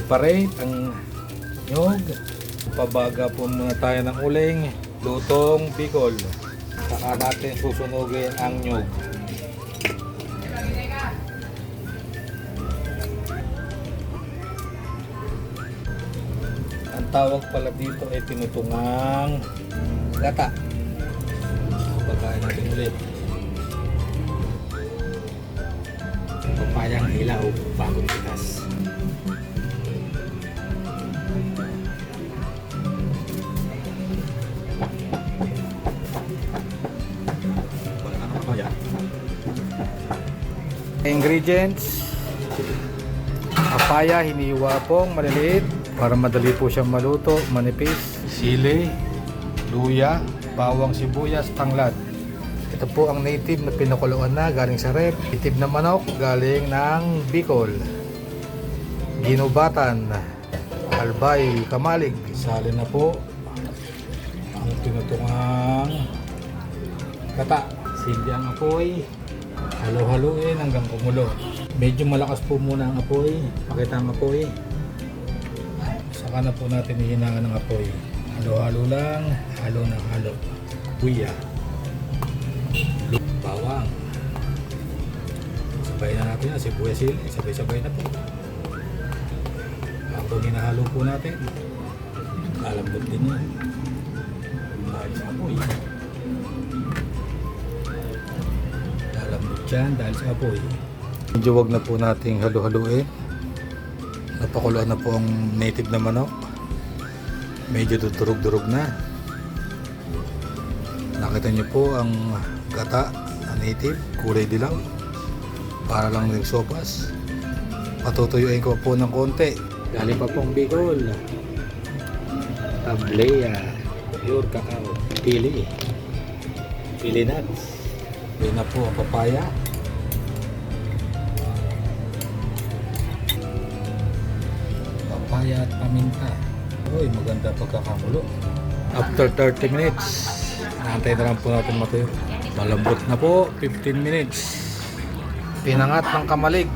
separate ang nyog. Pabaga po muna tayo ng uling. Lutong bicol. Saka natin susunugin ang nyog. Ang tawag pala dito ay tinutungang gata. Pagkain natin ulit. Papayang hilaw bagong pitas. Ingredients: papaya, hiniwa pong maliliit para madali po siyang maluto, manipis. Sili, luya, bawang sibuyas, tanglad. Ito po ang native na pinakuluan na galing sa rep. Native na manok galing ng Bicol. Ginubatan, albay, kamalig. Sali na po ang tinutungang gata. Sindi ang apoy. Halo-haluin hanggang kumulo. Medyo malakas po muna ang apoy. Pakita ang apoy. Saka na po natin ihinangan ng apoy. Halo-halo lang. Halo ng halo. Buya. Bawang. Sabay na natin ang sibuyas sili. Sabay-sabay na po. Habang hinahalo po natin, lalambot din yan. Dahil sa apoy. Lalambot yan dahil sa apoy. Medyo wag na po nating halo-haluin. Napakuluan na po ang native na manok. Medyo durug-durug na. Nakita niyo po ang gata na native, kulay dilaw. Para lang ng sopas. Patutuyuin ko po ng konti. Galing pa pong Bicol. Tablea, pure cacao, pili. Pili nuts. Yan na po ang papaya. Papaya at paminta. Uy, maganda pagkakamulo. After 30 minutes, naantay na lang po natin matuyo. Malambot na po, 15 minutes. Pinangat ng kamalig.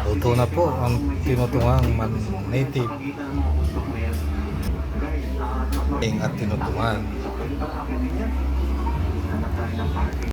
Luto na po ang tinutungang native. At tinutungan.